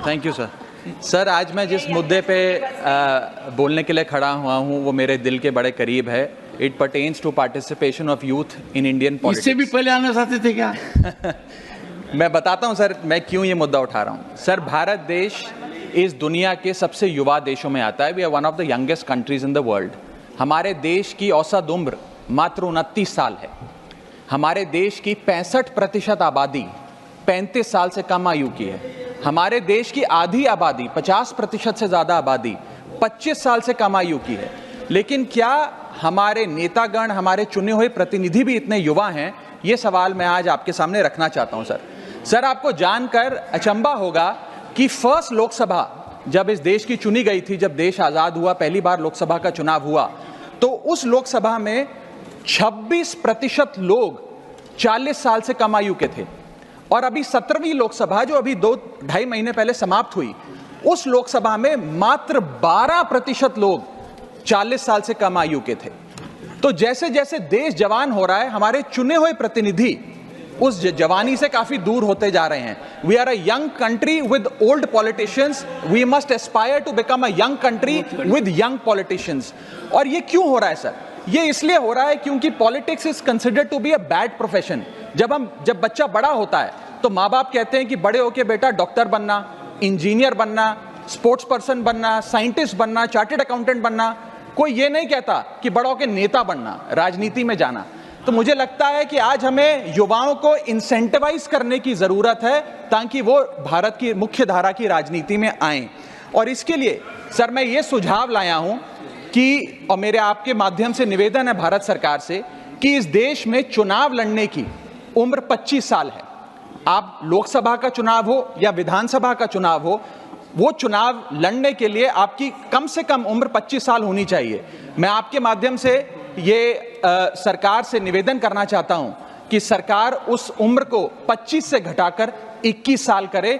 Thank you sir. Sir, आज मैं जिस मुद्दे पे बोलने के लिए खड़ा हुआ हूँ वो मेरे दिल के बड़े करीब है। It pertains to participation of youth in Indian politics. इससे भी पहले आना चाहते थे क्या? मैं बताता हूँ सर, मैं क्यों ये मुद्दा उठा रहा हूँ। सर, भारत देश इस दुनिया के सबसे युवा देशों में आता है। We are one of the youngest countries in the world. हमारे देश की औसत उम्र मात्र 29 साल है। हमारे देश की 65% आबादी 35 साल से कम आयु की है। हमारे देश की आधी आबादी 50% से ज़्यादा आबादी 25 साल से कम आयु की है। लेकिन क्या हमारे नेतागण, हमारे चुने हुए प्रतिनिधि भी इतने युवा हैं? ये सवाल मैं आज आपके सामने रखना चाहता हूं सर। आपको जानकर अचंभा होगा कि फर्स्ट लोकसभा जब इस देश की चुनी गई थी, जब देश आज़ाद हुआ, पहली बार लोकसभा का चुनाव हुआ, तो उस लोकसभा में 26% लोग 40 साल से कम आयु के थे। और अभी 17वीं लोकसभा जो अभी 2-2.5 महीने पहले समाप्त हुई, उस लोकसभा में मात्र 12% लोग 40 साल से कम आयु के थे। तो जैसे जैसे देश जवान हो रहा है, हमारे चुने हुए प्रतिनिधि उस जवानी से काफी दूर होते जा रहे हैं। We are a young country with old politicians. We must aspire to become a young country with young politicians. और ये क्यों हो रहा है सर? ये इसलिए हो रहा है क्योंकि politics is considered to be a bad profession. जब बच्चा बड़ा होता है तो माँ बाप कहते हैं कि बड़े होके बेटा डॉक्टर बनना, इंजीनियर बनना, स्पोर्ट्स पर्सन बनना, साइंटिस्ट बनना, चार्टर्ड अकाउंटेंट बनना। कोई ये नहीं कहता कि बड़ा होके नेता बनना, राजनीति में जाना। तो मुझे लगता है कि आज हमें युवाओं को इंसेंटिवाइज करने की जरूरत है ताकि वो भारत की मुख्य धारा की राजनीति में आएं। और इसके लिए सर मैं ये सुझाव लाया हूं कि, और मेरे आपके माध्यम से निवेदन है भारत सरकार से, कि इस देश में चुनाव लड़ने की उम्र 25 साल है। आप लोकसभा का चुनाव हो या विधानसभा का चुनाव हो, वो चुनाव लड़ने के लिए आपकी कम से कम उम्र 25 साल होनी चाहिए। मैं आपके माध्यम से ये सरकार से निवेदन करना चाहता हूं कि सरकार उस उम्र को 25 से घटाकर 21 साल करे।